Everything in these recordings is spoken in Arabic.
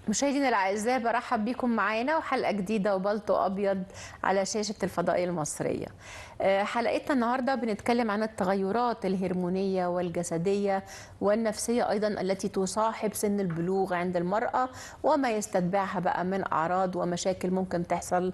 مشاهدينا الأعزاء، برحب بكم معانا وحلقة جديدة وبلطو أبيض على شاشة الفضائية المصرية. حلقتنا النهاردة بنتكلم عن التغيرات الهرمونية والجسدية والنفسية أيضا التي تصاحب سن البلوغ عند المرأة وما يستتبعها بقى من أعراض ومشاكل ممكن تحصل.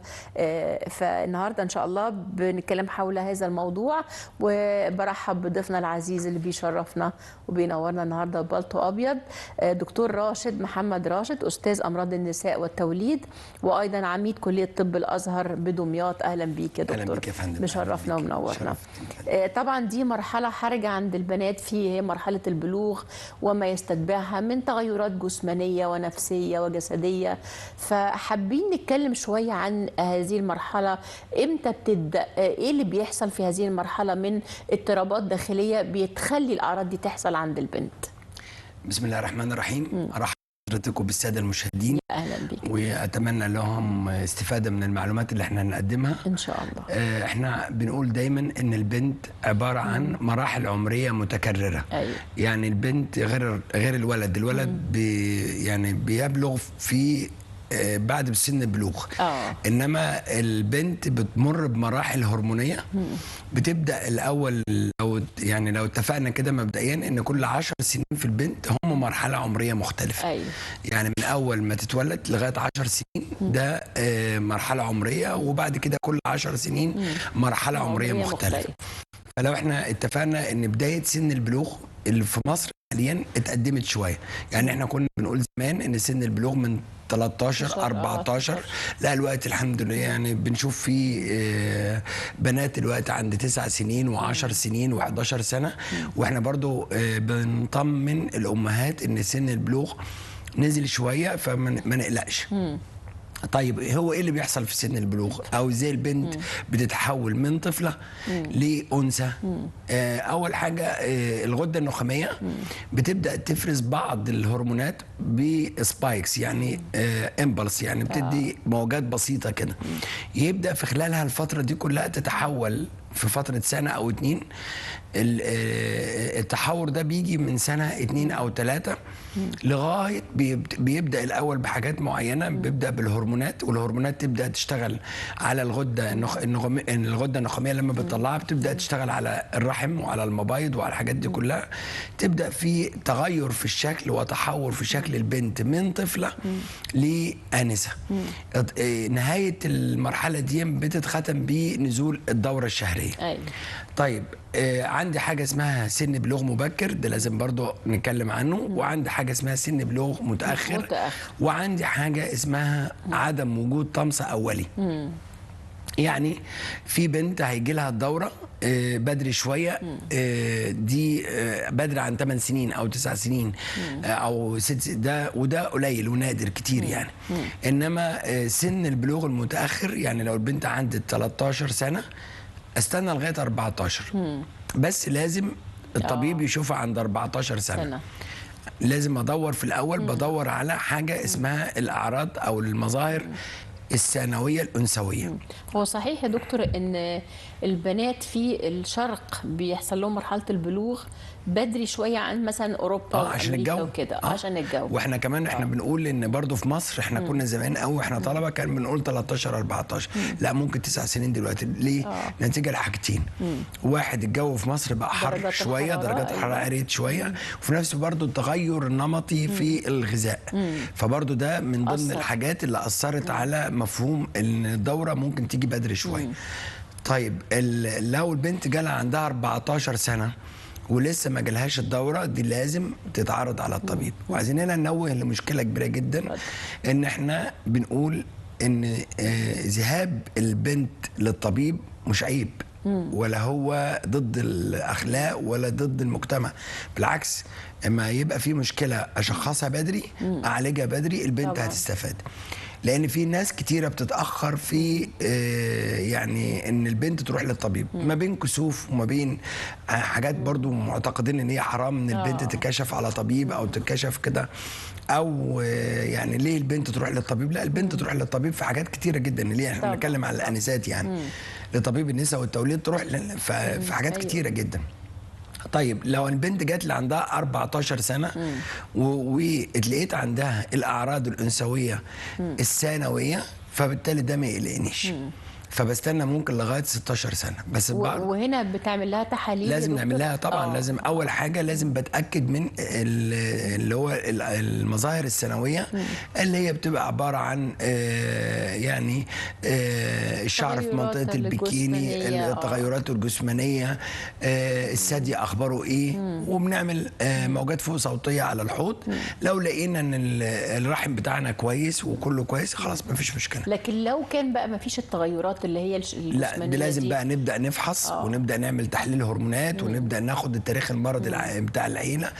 فالنهاردة إن شاء الله بنتكلم حول هذا الموضوع، وبرحب بضيفنا العزيز اللي بيشرفنا وبينورنا النهاردة ببلطو أبيض، دكتور راشد محمد راشد، أستاذ أمراض النساء والتوليد وأيضا عميد كلية طب الأزهر بدمياط. أهلا بيك يا دكتور. أهلا بيك يا فندم. مشرفنا ومنورنا. طبعا دي مرحلة حرجة عند البنات هي مرحلة البلوغ وما يستتبعها من تغيرات جسمانية ونفسية وجسدية. فحابين نتكلم شوية عن هذه المرحلة، إمتى بتبدأ، إيه اللي بيحصل في هذه المرحلة من اضطرابات داخلية بتخلي الأعراض دي تحصل عند البنت. بسم الله الرحمن الرحيم. أرحب بحضرتك وبالسادة المشاهدين. أهلا بك. وأتمنى لهم استفادة من المعلومات اللي احنا هنقدمها إن شاء الله. احنا بنقول دايما إن البنت عبارة عن مراحل عمرية متكررة. أيوة. يعني البنت غير الولد يعني بيبلغ في بعد سن البلوغ. انما البنت بتمر بمراحل هرمونيه. بتبدا الاول، لو اتفقنا كده مبدئيا ان كل 10 سنين في البنت هم مرحله عمريه مختلفه. أيوة. يعني من اول ما تتولد لغايه 10 سنين ده مرحله عمريه، وبعد كده كل 10 سنين مرحله عمريه مختلفه. فلو احنا اتفقنا ان بدايه سن البلوغ اللي في مصر حاليا اتقدمت شويه، يعني احنا كنا بنقول زمان ان سن البلوغ من 13 14. لا الوقت الحمد لله يعني بنشوف في بنات الوقت عند 9 سنين و10 سنين و11 سنه. واحنا برضو بنطمن الامهات ان سن البلوغ نزل شويه فما نقلقش. طيب هو ايه اللي بيحصل في سن البلوغ، او ازاي البنت بتتحول من طفله لانثى؟ اول حاجه الغده النخاميه بتبدا تفرز بعض الهرمونات بسبايكس، يعني امبلس، يعني بتدي موجات بسيطه كده. يبدا في خلالها الفتره دي كلها تتحول في فترة سنة أو 2. التحور ده بيجي من سنة 2 أو 3 لغاية بيبدأ الأول بحاجات معينة. بيبدأ بالهرمونات، والهرمونات تبدأ تشتغل على الغدة النخامية. لما بتطلعها بتبدأ تشتغل على الرحم وعلى المبايض وعلى الحاجات دي كلها. تبدأ في تغير في الشكل وتحور في شكل البنت من طفلة لآنسة. نهاية المرحلة دي بتتختم بنزول الدورة الشهرية. أيوة. طيب عندي حاجة اسمها سن بلوغ مبكر، ده لازم برضو نتكلم عنه. وعندي حاجة اسمها سن بلوغ متأخر. وعندي حاجة اسمها عدم وجود طمس أولي. يعني في بنت هيجي لها الدورة بدري شوية، دي بدري عن 8 سنين أو 9 سنين أو 6، ده وده قليل ونادر كتير يعني. إنما سن البلوغ المتأخر، يعني لو البنت عندها 13 سنة استنى لغايه 14. بس لازم الطبيب يشوفها عند 14 سنه. لازم ادور في الاول، بدور على حاجه اسمها الاعراض او المظاهر الثانويه الانثويه. هو صحيح يا دكتور ان البنات في الشرق بيحصل لهم مرحله البلوغ بدري شويه عن مثلا اوروبا عشان الجو وكده. عشان الجو. واحنا كمان احنا بنقول ان برضو في مصر احنا كنا زمان قوي احنا طلبه كان بنقول 13 14. لا ممكن 9 سنين دلوقتي. ليه؟ نتيجه لحاجتين. واحد، الجو في مصر بقى حر شويه، درجات الحراره قلت شويه، وفي نفس برضو التغير النمطي في الغذاء. فبرضو ده من ضمن الحاجات اللي اثرت على مفهوم ان الدوره ممكن تيجي بدري شويه. طيب لو البنت جالها عندها 14 سنه ولسه ما جالهاش الدوره دي، لازم تتعرض على الطبيب. وعايزين هنا ننوه لمشكله كبيره جدا، ان احنا بنقول ان ذهاب البنت للطبيب مش عيب، ولا هو ضد الاخلاق ولا ضد المجتمع. بالعكس، اما يبقى في مشكله اشخصها بدري، اعالجها بدري، البنت طبعا هتستفاد. لان في ناس كتيره بتتاخر في يعني ان البنت تروح للطبيب، ما بين كسوف وما بين حاجات برضو معتقدين ان هي حرام ان البنت تتكشف على طبيب او تتكشف كده، او يعني ليه البنت تروح للطبيب؟ لا، البنت تروح للطبيب في حاجات كتيره جدا. ليه احنا بنتكلم على الانسات يعني. لطبيب النساء والتوليد تروح في حاجات كتيره جدا. طيب لو البنت جات لي عندها 14 سنه واتلقيت عندها الاعراض الانثويه الثانويه، فبالتالي ده ما يقلقنيش، فبستنى ممكن لغايه 16 سنه بس. وهنا بتعمل لها تحاليل؟ لازم نعمل لها طبعا. لازم اول حاجه لازم بتاكد من اللي هو المظاهر الثانويه اللي هي بتبقى عباره عن يعني الشعر في منطقه البيكيني، التغيرات الجسمانيه، الثدي اخباره ايه، وبنعمل موجات فوق صوتيه على الحوض. لو لقينا ان الرحم بتاعنا كويس وكله كويس خلاص مفيش مشكله. لكن لو كان بقى مفيش التغيرات اللي هي الجسمانيه، لا دي لازم بقى نبدا نفحص ونبدا نعمل تحليل هرمونات ونبدا ناخد التاريخ المرضي بتاع العيله،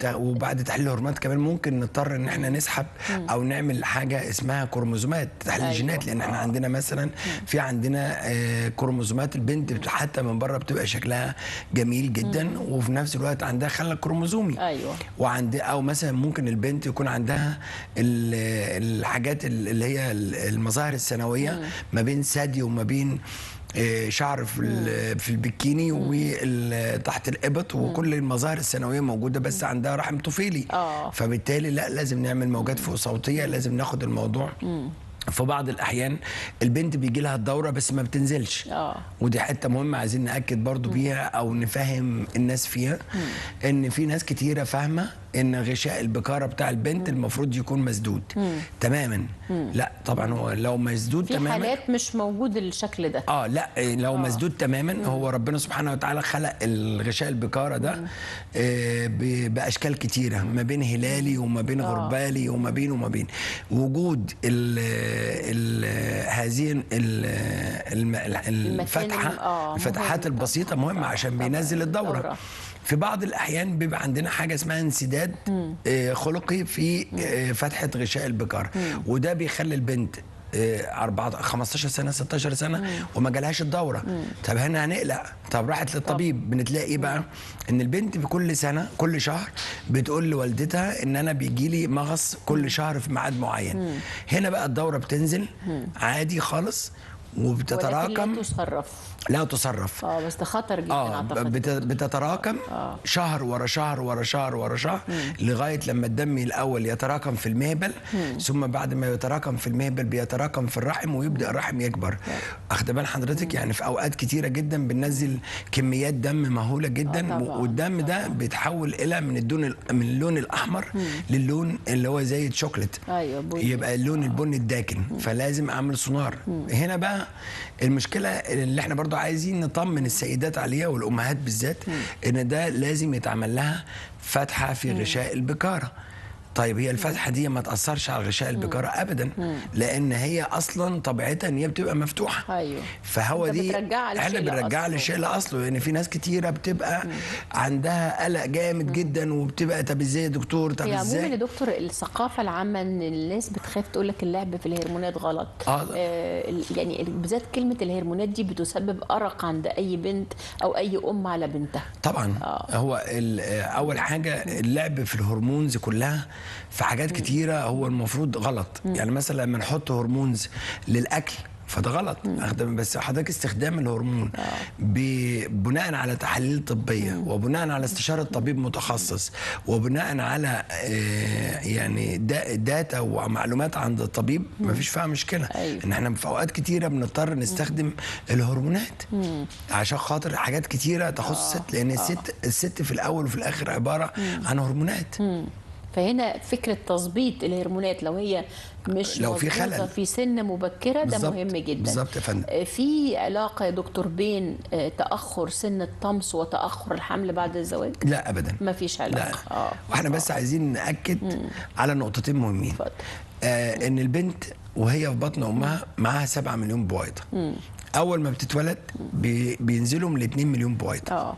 وبعد تحليل الهرمونات كمان ممكن نضطر ان احنا نسحب او نعمل حاجه اسمها كروموزومات، تحليل الجينات، لان احنا عندنا مثلا عندنا كروموزومات البنت حتى من بره بتبقى شكلها جميل جدا وفي نفس الوقت عندها خلل كروموزومي. او مثلا ممكن البنت يكون عندها الحاجات اللي هي المظاهر الثانويه ما بين ثدي وما بين شعر في البكيني وتحت الابط، وكل المظاهر الثانويه موجوده بس عندها رحم طفيلي. فبالتالي لا لازم نعمل موجات فوق صوتيه، لازم ناخد الموضوع. في بعض الاحيان البنت بيجي لها الدوره بس ما بتنزلش، ودي حته مهمه عايزين ناكد برضو بيها او نفهم الناس فيها، ان في ناس كتيره فاهمه ان غشاء البكاره بتاع البنت المفروض يكون مسدود تماما. لا طبعا هو لو مسدود في تماما، في حالات مش موجود الشكل ده. لا لو مسدود تماما هو ربنا سبحانه وتعالى خلق الغشاء البكاره ده باشكال كتيره، ما بين هلالي وما بين غربالي وما بين وجود هذه الفتحات البسيطه مهمه عشان بينزل الدوره. في بعض الأحيان بيبقى عندنا حاجة اسمها انسداد خلقي في فتحة غشاء البكار، وده بيخلي البنت 15 سنة 16 سنة وما جالهاش الدورة. طب هنا هنقلق، طب راحت للطبيب بنتلاقي ايه بقى؟ ان البنت بكل سنة كل شهر بتقول لوالدتها ان انا بيجي لي مغص كل شهر في ميعاد معين. هنا بقى الدورة بتنزل عادي خالص وبتتراكم، لا تصرف. بس ده خطر جدا اعتقد. بتتراكم شهر ورا شهر ورا شهر ورا شهر لغايه لما الدم الاول يتراكم في المهبل، ثم بعد ما يتراكم في المهبل بيتراكم في الرحم ويبدا الرحم يكبر. اخد بال حضرتك؟ يعني في اوقات كتيره جدا بننزل كميات دم مهوله جدا، والدم ده بيتحول الى من اللون الاحمر للون اللي هو زي الشوكليت، يبقى اللون البني الداكن. فلازم اعمل سونار. هنا بقى المشكله اللي احنا برضو عايزين نطمن السيدات عليها والامهات بالذات، ان ده لازم يتعمل لها فتحه في غشاء البكاره. طيب هي الفتحه دي ما تاثرش على غشاء البكاره ابدا، لان هي اصلا طبيعتها ان هي بتبقى مفتوحه. فهو دي احنا بنرجعها للشيء لاصله. يعني في ناس كتيره بتبقى عندها قلق جامد جدا وبتبقى طب ازاي يا دكتور، طب ازاي؟ عموما يا دكتور الثقافه العامه ان الناس بتخاف تقول لك اللعب في الهرمونات غلط. يعني بالذات كلمه الهرمونات دي بتسبب ارق عند اي بنت او اي ام على بنتها. طبعا هو اول حاجه اللعب في الهرمونز كلها في حاجات كتيرة هو المفروض غلط. يعني مثلا لما نحط هرمونز للأكل فده غلط. بس حضرتك استخدام الهرمون بناء على تحاليل طبيه وبناء على استشاره طبيب متخصص وبناء على يعني داتا ومعلومات عند الطبيب ما فيش فيها مشكله. ان احنا في اوقات كتيره بنضطر نستخدم الهرمونات عشان خاطر حاجات كتيره تخص الست، لان الست في الاول وفي الاخر عباره عن هرمونات. فهنا فكرة تظبيط الهرمونات لو هي مش لو في خلل في سن مبكرة ده مهم جدا. بالظبط يا فندم. في علاقة يا دكتور بين تأخر سن الطمس وتأخر الحمل بعد الزواج؟ لا أبدا، ما فيش علاقة. واحنا بس عايزين نأكد على نقطتين مهمين. ان البنت وهي في بطن امها معاها 7 مليون بويضة. اول ما بتتولد بينزلوا من 2 مليون بويضة.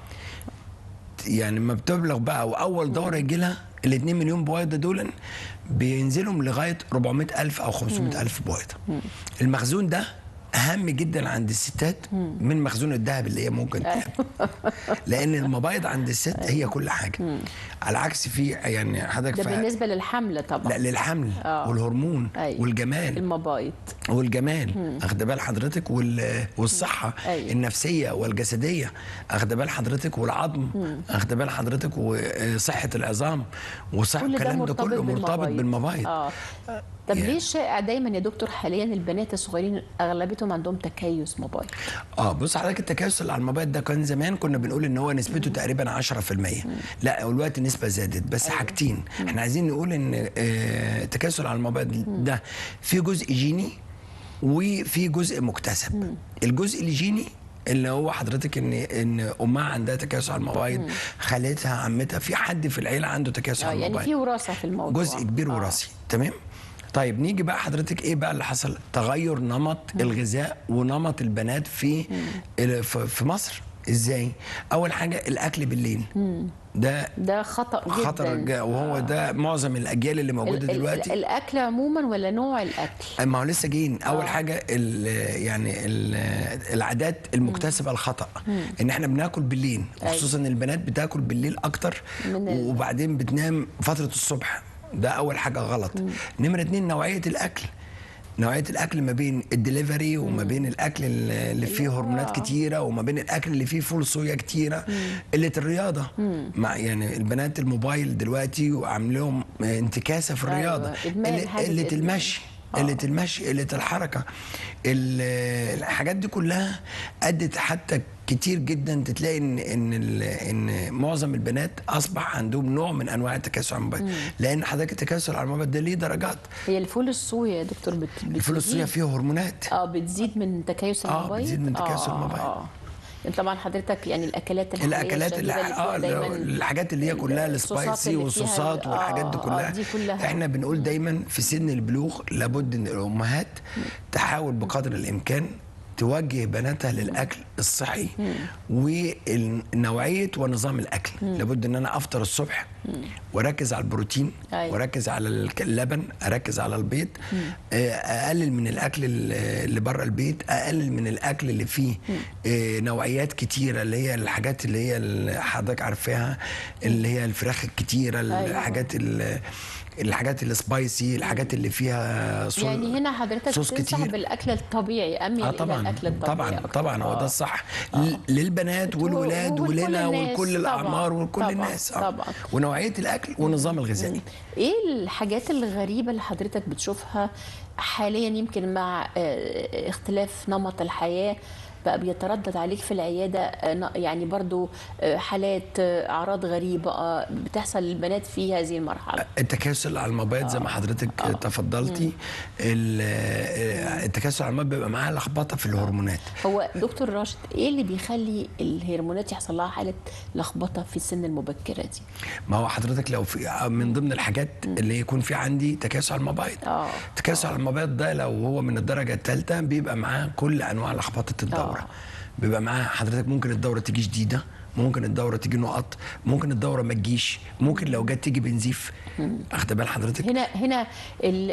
يعني ما بتبلغ بقى واول دوره يجي لها ال 2 مليون بويضه دول بينزلوا لغايه 400,000 او 500,000 بويضه. المخزون ده اهم جدا عند الستات من مخزون الذهب اللي هي ممكن تعمل. لان المبايض عند الست هي كل حاجه. على عكس في يعني حضرتك ده بالنسبه للحمل طبعا. لا، للحمل والهرمون والجمال المبايض والجمال، اخد بال حضرتك، والصحه النفسيه والجسديه، اخد بال حضرتك، والعظم، اخد بال حضرتك، وصحه العظام وصحه الكلام ده كله مرتبط بالمبايض. طب ليه الشائع دايما يا دكتور حاليا البنات الصغيرين اغلبيتهم عندهم تكيس مبايض؟ بص حضرتك، التكيس اللي على المبايض ده كان زمان كنا بنقول ان هو نسبته تقريبا 10%. لا، والوقت النسبه زادت، بس حاجتين احنا عايزين نقول ان التكيس على المبايض ده في جزء جيني وفي جزء مكتسب. الجزء الجيني اللي هو حضرتك ان امها عندها تكيس على المبايض، خالتها، عمتها، في حد في العيله عنده تكيس على المبايض، يعني في وراثه في الموضوع، جزء كبير وراثي. تمام. طيب نيجي بقى حضرتك ايه بقى اللي حصل؟ تغير نمط الغذاء ونمط البنات في مصر. ازاي؟ اول حاجه الاكل بالليل. ده خطر جدا، وهو ده معظم الاجيال اللي موجوده دلوقتي. الاكل عموما ولا نوع الاكل؟ ما هو لسه جايين. اول حاجه العادات المكتسبه الخطا، ان احنا بناكل بالليل، وخصوصا البنات بتاكل بالليل اكتر وبعدين بتنام فتره الصبح. ده اول حاجه غلط. نمره 2 نوعيه الاكل ما بين الدليفري وما بين الاكل اللي فيه هرمونات كتيره وما بين الاكل اللي فيه فول صويا كتيره. قله الرياضه، مع يعني البنات الموبايل دلوقتي وعاملهم انتكاسه في الرياضه. قله المشي، قله الحركه. الحاجات دي كلها ادت حتى كتير جدا تلاقي ان معظم البنات اصبح عندهم نوع من انواع التكاسل على الموبايل. لان حضرتك التكاسل على الموبايل ده ليه درجات. هي الفول الصويا يا دكتور الفول الصويا فيه هرمونات بتزيد من تكيس الموبايل. بتزيد من تكيس الموبايل. طبعا حضرتك يعني الاكلات الحاجات اللي هي كلها السبايسي والصوصات والحاجات دي كلها. احنا بنقول دايما في سن البلوغ لابد ان الامهات تحاول بقدر الامكان توجه بناتها للاكل الصحي ونوعيه ونظام الاكل. لابد ان انا افطر الصبح واركز على البروتين، واركز على اللبن، اركز على البيض، اقلل من الاكل اللي بره البيت، اقلل من الاكل اللي فيه نوعيات كتيره، اللي هي الحاجات اللي هي حضرتك عارفاها، اللي هي الفراخ الكتيره، الحاجات السبايسي، الحاجات اللي فيها صوص. يعني هنا حضرتك تنصح بالاكل الطبيعي، اميل الى الاكل الطبيعي. طبعا هو ده الصح للبنات والولاد ولنا ولكل الاعمار ولكل الناس. ونوعيه الاكل والنظام الغذائي. ايه الحاجات الغريبه اللي حضرتك بتشوفها حاليا يمكن مع اختلاف نمط الحياه بقى بيتردد عليك في العيادة؟ يعني برضو حالات أعراض غريبة بتحصل للبنات في هذه المرحلة. التكاسل على المبايض زي ما حضرتك تفضلتي، التكاسل على المبايض بيبقى معاه لخبطة في الهرمونات. هو دكتور راشد، إيه اللي بيخلي الهرمونات يحصل لها حالة لخبطة في السن المبكرة دي؟ ما هو حضرتك لو في من ضمن الحاجات اللي يكون في عندي تكاسل على المبايض. التكاسل على المبايض ده لو هو من الدرجة الثالثة بيبقى معاه كل أنواع لخبطة الدورة. بيبقى معاها حضرتك ممكن الدوره تيجي شديده، ممكن الدوره تيجي نقط، ممكن الدوره ما تجيش، ممكن لو جت تيجي بنزيف. اخد بال حضرتك؟ هنا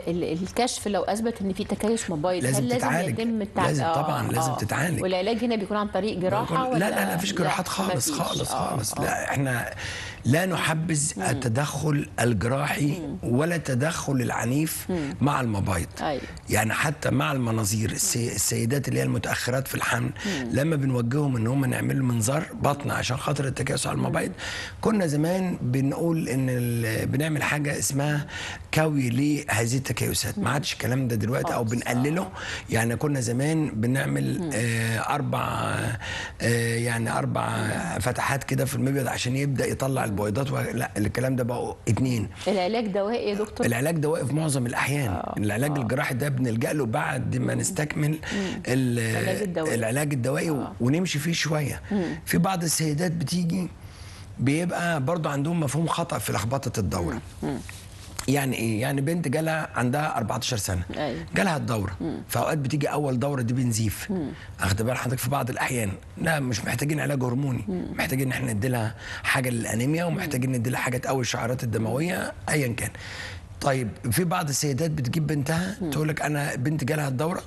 الكشف لو اثبت ان في تكيس مبايض لازم تتعالج. يتم لازم طبعا لازم تتعالج. والعلاج هنا بيكون عن طريق جراحه ولا لا مفيش جراحات خالص خالص. لا، احنا لا نحبذ التدخل الجراحي ولا التدخل العنيف مع المبايض. يعني حتى مع المناظير، السيدات اللي هي المتاخرات في الحمل لما بنوجههم ان هم نعمل منظار بطن عشان خاطر التكيس على المبايض، كنا زمان بنقول ان بنعمل حاجه اسمها كوي لهذه التكيسات. ما عادش الكلام ده دلوقتي او بنقلله. يعني كنا زمان بنعمل 4 فتحات كده في المبيض عشان يبدا يطلع البويضات. لا، الكلام ده بقوا 2. العلاج دوائي يا دكتور؟ العلاج دوائي في معظم الاحيان. العلاج الجراحي ده بنلجأ له بعد ما نستكمل العلاج الدوائي ونمشي فيه شويه. في بعض السيدات بتيجي بيبقى برضو عندهم مفهوم خطأ في لخبطة الدورة. يعني ايه؟ يعني بنت جالها عندها 14 سنه جالها الدوره، في اوقات بتيجي اول دوره دي بنزيف. اخد بال حضرتك؟ في بعض الاحيان لا، مش محتاجين علاج هرموني، محتاجين ان احنا ندي لها حاجه للانيميا، ومحتاجين ندي لها حاجه تقوي الشعيرات الدمويه ايا كان. طيب في بعض السيدات بتجيب بنتها تقول لك انا بنت جالها الدوره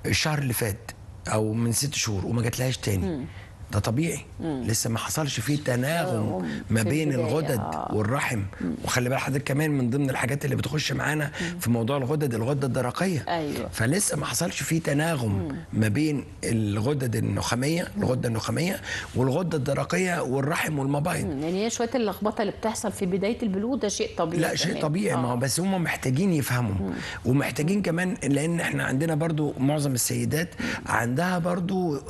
الشهر اللي فات او من 6 شهور وما جاتلهاش تاني، ده طبيعي. لسه ما حصلش فيه تناغم ما بين الغدد والرحم. وخلي بالك حضرتك كمان من ضمن الحاجات اللي بتخش معانا في موضوع الغدة الدرقية. أيوة. فلسه ما حصلش فيه تناغم ما بين الغدة النخامية والغدة الدرقية والرحم والمبايض. يعني هي شوية اللخبطة اللي بتحصل في بداية البلوغ ده شيء طبيعي. لا شيء طبيعي. ما هو بس هم محتاجين يفهموا ومحتاجين كمان، لان احنا عندنا برضو معظم السيدات عندها برضو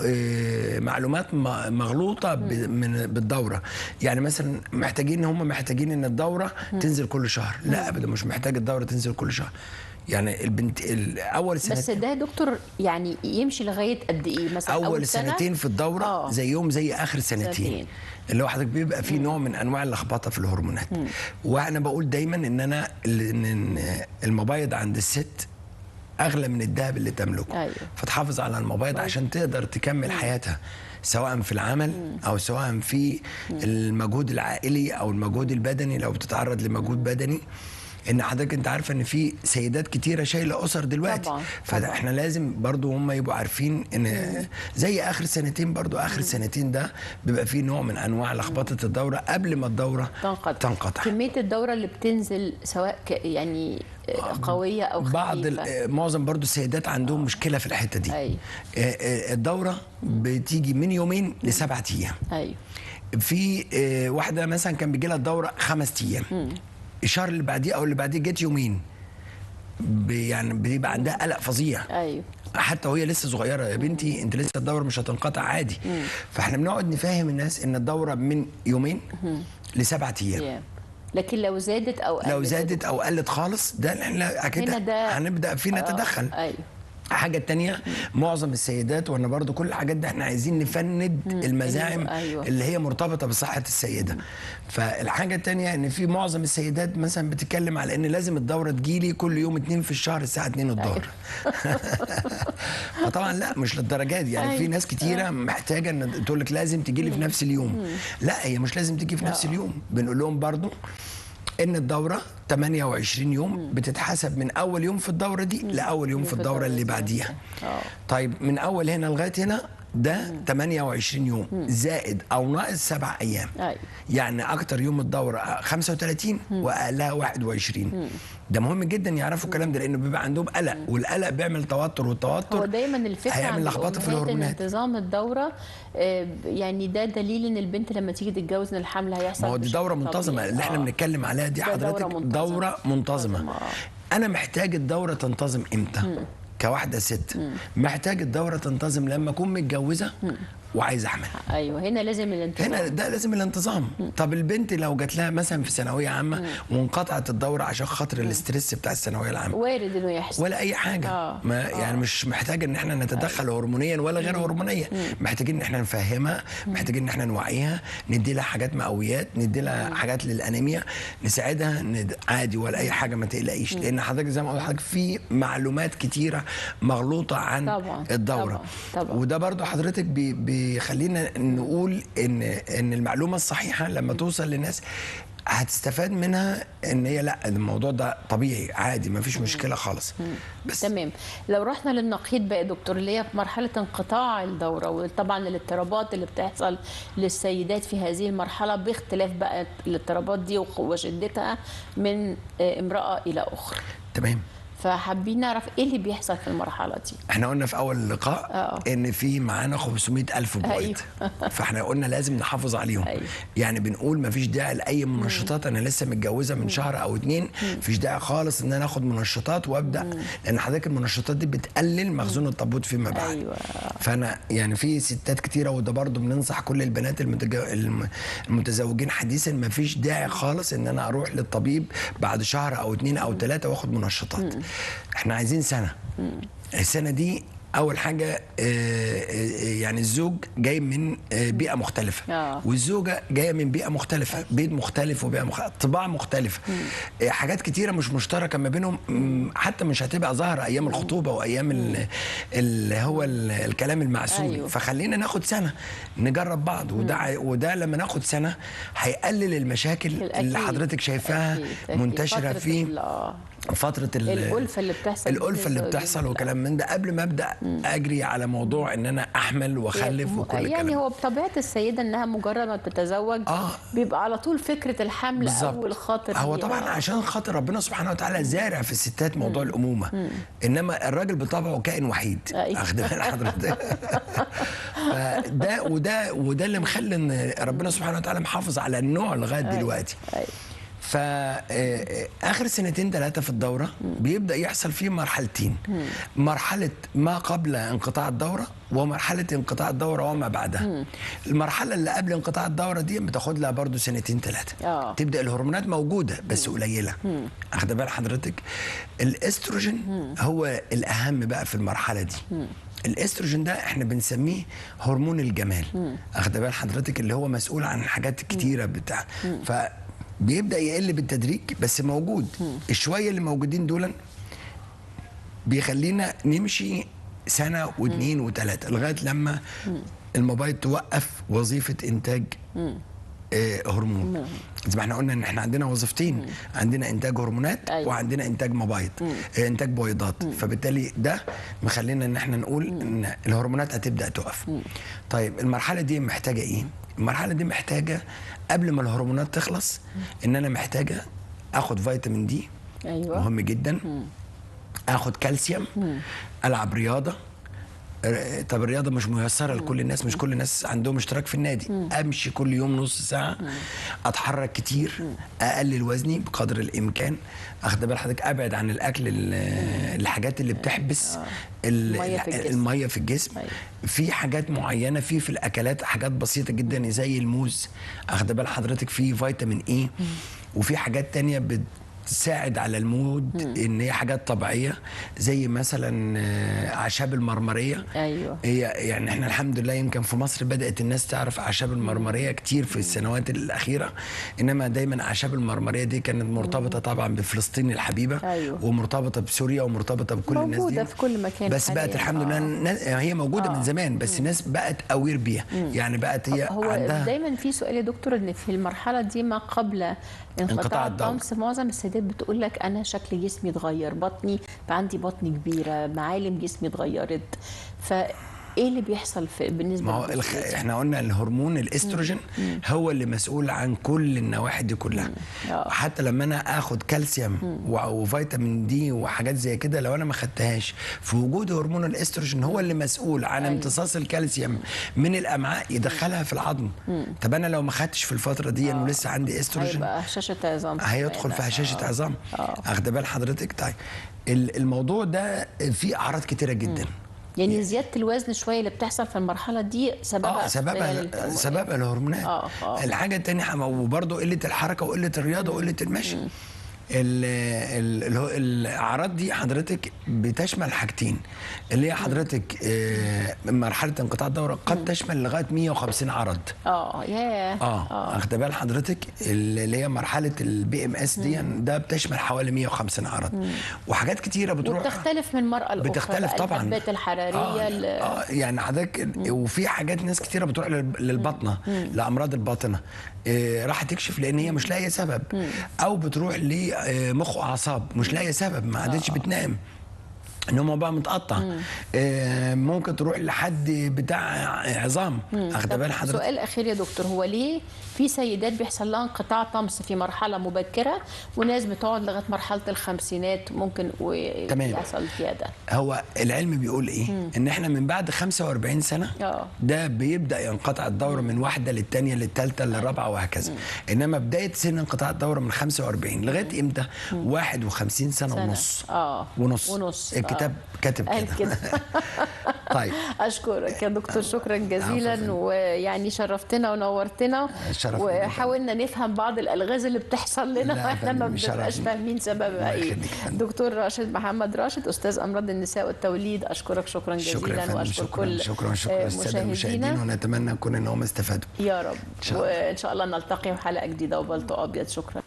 معلومات مغلوطه بالدوره. يعني مثلا محتاجين ان الدوره تنزل كل شهر. لا ابدا، مش محتاج الدوره تنزل كل شهر. يعني البنت اول سنتين بس ده يا دكتور يعني يمشي لغايه قد ايه مثلا؟ اول سنتين في الدوره زيهم زي اخر سنتين. اللي هو حضرتك بيبقى فيه نوع من انواع اللخبطه في الهرمونات. وانا بقول دايما ان المبايض عند الست اغلى من الذهب اللي تملكه. أيوة. فتحافظ على المبايض عشان تقدر تكمل حياتها، سواء في العمل او سواء في المجهود العائلي او المجهود البدني لو بتتعرض لمجهود بدني. ان حضرتك انت عارفه ان في سيدات كتيره شايله اسر دلوقتي. طبعا. فاحنا لازم برضو هم يبقوا عارفين ان زي اخر سنتين، برضو اخر سنتين ده بيبقى فيه نوع من انواع لخبطه الدوره قبل ما الدوره تنقطع. كميه الدوره اللي بتنزل سواء يعني قويه او خفيفه. معظم برضو السيدات عندهم مشكله في الحته دي. أيوة. الدوره بتيجي من يومين ل7 ايام. ايوه. في واحده مثلا كان بيجي لها الدوره 5 ايام، الشهر اللي بعديه او اللي بعديه جت يومين، يعني بيبقى عندها قلق فظيع. ايوه. حتى وهي لسه صغيره، يا بنتي انت لسه الدوره مش هتنقطع عادي. فاحنا بنقعد نفهم الناس ان الدوره من يومين ل7 ايام. لكن لو زادت او قلت خالص، ده احنا كده هنبدا فيه نتدخل. ايوه. حاجة تانية، معظم السيدات، وانا برضو كل الحاجات دي احنا عايزين نفند المزاعم اللي هي مرتبطة بصحة السيدة. فالحاجة التانية ان في معظم السيدات مثلا بتتكلم على ان لازم الدورة تجيلي كل يوم 2 في الشهر الساعة 2 الظهر. فطبعا لا، مش للدرجات. يعني في ناس كتيرة محتاجة ان تقول لك لازم تجيلي في نفس اليوم. لا، هي مش لازم تيجي في نفس اليوم. بنقول لهم برضو ان الدوره 28 يوم بتتحسب من اول يوم في الدوره دي لاول يوم في الدوره اللي بعديها. طيب من اول هنا لغايه هنا ده 28 يوم زائد او ناقص 7 ايام. يعني اكتر يوم الدوره 35 واقلها 21. ده مهم جدا يعرفوا الكلام ده، لانه بيبقى عندهم قلق، والقلق بيعمل توتر، والتوتر هو دايما الفكره هيعمل لخبطه في الهرمونات. انتظام الدوره يعني ده دليل ان البنت لما تيجي تتجوز ان الحمل هيحصل. ما هو دي دوره منتظمه اللي احنا بنتكلم عليها دي حضرتك، دوره منتظمه. انا محتاج الدوره تنتظم امتى؟ كواحده ست محتاج الدوره تنتظم لما اكون متجوزه وعايزه احمل. ايوه، هنا لازم الانتظام. هنا ده لازم الانتظام. طب البنت لو جات لها مثلا في ثانويه عامه وانقطعت الدوره عشان خاطر الاسترس بتاع الثانويه العامه، وارد انه يحصل ولا اي حاجه. يعني مش محتاجه ان احنا نتدخل هرمونيا ولا غير هرمونيا. محتاجين ان احنا نفهمها، محتاجين ان احنا نوعيها، ندي لها حاجات مقويات، ندي لها حاجات للانيميا، نساعدها عادي ولا اي حاجه، ما تقلقيش. لان حضرتك زي ما قلت لحضرتك في معلومات كتيره مغلوطه عن الدوره. طبعا. وده برضو حضرتك بيخلينا نقول ان المعلومه الصحيحه لما توصل للناس هتستفاد منها، ان هي لا، الموضوع ده طبيعي عادي، ما فيش مشكله خالص. بس تمام. لو رحنا للنقيض بقى دكتور، اللي هي في مرحله انقطاع الدوره، وطبعا الاضطرابات اللي بتحصل للسيدات في هذه المرحله باختلاف بقى الاضطرابات دي وشدتها من امراه الى اخرى. تمام. فحابين نعرف ايه اللي بيحصل في المرحله دي. احنا قلنا في اول اللقاء ان في معانا 500,000 بويض. فاحنا قلنا لازم نحافظ عليهم. يعني بنقول ما فيش داعي لاي منشطات. انا لسه متجوزه من شهر او 2، مفيش داعي خالص ان انا اخد منشطات وابدا، لان حضرتك المنشطات دي بتقلل مخزون التبويض فيما بعد. فانا يعني في ستات كتيره، وده برضو بننصح كل البنات المتزوجين حديثا، ما فيش داعي خالص ان انا اروح للطبيب بعد شهر او 2 أو 3 واخد منشطات. احنا عايزين سنه. السنه دي اول حاجه يعني الزوج جاي من بيئه مختلفه، والزوجه جايه من بيئه مختلفه، بيت مختلف وبيئه مختلفه، طباع مختلفه، حاجات كتيره مش مشتركه ما بينهم، حتى مش هتبقى ظاهره ايام الخطوبه وايام اللي هو الكلام المعسول. فخلينا ناخد سنه نجرب بعض، وده لما ناخد سنه هيقلل المشاكل اللي حضرتك شايفاها منتشره في فترة الألفة اللي بتحصل وكلام من ده، قبل ما أبدأ أجري على موضوع إن أنا أحمل وأخلف وكل الكلام. يعني هو بطبيعة السيدة إنها مجرد ما بتتزوج بيبقى على طول فكرة الحمل أول خاطر. هو طبعا عشان خاطر ربنا سبحانه وتعالى زارع في الستات موضوع الأمومة، إنما الراجل بطبعه كائن وحيد. أخد بال حضرتك؟ وده اللي مخلي إن ربنا سبحانه وتعالى محافظ على النوع لغاية دلوقتي. فآخر 2-3 في الدورة بيبدأ يحصل فيه مرحلتين، مرحلة ما قبل انقطاع الدورة ومرحلة انقطاع الدورة وما بعدها. المرحلة اللي قبل انقطاع الدورة دي بتاخد لها برضو 2-3 تبدأ الهرمونات موجودة بس قليلة. أخد بال حضرتك؟ الاستروجين هو الأهم بقى في المرحلة دي. الاستروجين ده احنا بنسميه هرمون الجمال. أخد بال حضرتك؟ اللي هو مسؤول عن حاجات كتيرة بتاع بيبدأ يقل بالتدريج بس موجود. الشوية اللي موجودين دول بيخلينا نمشي 1 و2 و3 لغاية لما الموبايل توقف وظيفة إنتاج هرمون. زي ما احنا قلنا ان احنا عندنا وظيفتين، عندنا انتاج هرمونات وعندنا انتاج مبايض، انتاج بويضات. فبالتالي ده مخلينا ان احنا نقول ان الهرمونات هتبدأ تقف. طيب المرحلة دي محتاجة ايه؟ المرحلة دي محتاجة قبل ما الهرمونات تخلص ان انا محتاجة اخد فيتامين دي، مهم جدا، اخد كالسيوم، العب رياضة. طب الرياضة مش ميسرة لكل الناس، مش كل الناس عندهم اشتراك في النادي. امشي كل يوم نص ساعة، اتحرك كتير، اقلل وزني بقدر الامكان. اخد بال حضرتك؟ ابعد عن الاكل الحاجات اللي بتحبس المية في الجسم. في حاجات معينة في الاكلات، حاجات بسيطة جدا زي الموز، اخد بال حضرتك؟ في فيتامين اي، وفي حاجات تانية تساعد على المود، ان هي حاجات طبيعيه زي مثلا اعشاب المرمريه. هي يعني احنا الحمد لله يمكن في مصر بدات الناس تعرف اعشاب المرمريه كتير في السنوات الاخيره، انما دايما اعشاب المرمريه دي كانت مرتبطه طبعا بفلسطين الحبيبه، ومرتبطه بسوريا، ومرتبطه بكل الناس دي، موجوده في كل مكان بس بقت الحمد لله هي موجوده من زمان، بس الناس بقت اوير بيها. يعني بقت هي هو عندها دايما في سؤال يا دكتور، ان في المرحله دي ما قبل انقطاع الطمس معظم السيدات بتقول لك انا شكل جسمي اتغير، بطني بقى عندي بطن كبيره، معالم جسمي اتغيرت. ايه اللي بيحصل بالنسبه ما هو احنا قلنا الهرمون الاستروجين هو اللي مسؤول عن كل النواحي دي كلها. حتى لما انا اخد كالسيوم وفيتامين دي وحاجات زي كده، لو انا ما خدتهاش في وجود هرمون الاستروجين هو اللي مسؤول عن امتصاص الكالسيوم من الامعاء يدخلها في العظم. طب انا لو ما خدتش في الفتره دي ولسه عندي استروجين هيبقى هشاشه عظام، هيدخل في هشاشه عظام. اخد بال حضرتك؟ طيب الموضوع ده فيه اعراض كتيره جدا. يعني زياده الوزن شويه اللي بتحصل في المرحله دي سببها سببها الهرمونات. الحاجه الثانيه وبرضه قله الحركه وقله الرياضه وقله المشي. الاعراض دي حضرتك بتشمل حاجتين، اللي هي حضرتك مرحله انقطاع الدوره قد تشمل لغايه 150 عرض. اخد بال حضرتك؟ اللي هي مرحله البي ام اس دي ده بتشمل حوالي 150 عرض. وحاجات كتيره بتروح وبتختلف من مرأة لاخرى، بتختلف طبعا، الحبات الحراريه يعني حضرتك وفي حاجات ناس كتيره بتروح للبطنه، لامراض الباطنه، راح تكشف لان هي مش لاقيه سبب، او بتروح لمخ واعصاب مش لاقيه سبب، ما عادتش بتنام، النوم بقى متقطع. ممكن تروح لحد بتاع عظام. اخد بال حضرتك؟ سؤال اخير يا دكتور، هو ليه في سيدات بيحصل لها انقطاع طمس في مرحله مبكره وناس بتقعد لغايه مرحله الخمسينات ممكن يحصل فيها ده؟ هو العلم بيقول ايه؟ ان احنا من بعد 45 سنه ده بيبدا ينقطع الدوره من واحده للثانيه للثالثه للرابعه وهكذا. انما بدايه سن انقطاع الدوره من 45 لغايه امتى؟ 51 سنه ونص. ونص الكتاب كاتب قال كده. طيب اشكرك يا دكتور، شكرا جزيلا، ويعني شرفتنا ونورتنا، وحاولنا نفهم بعض الالغاز اللي بتحصل لنا واحنا ما بنبقاش فاهمين سببها ايه. دكتور راشد محمد راشد، استاذ امراض النساء والتوليد، اشكرك شكرا جزيلا، واشكر كل الساده المشاهدين، ونتمنى نكون ان هم استفادوا يا رب، وان شاء الله نلتقي في حلقه جديده وبلطو ابيض. شكرا.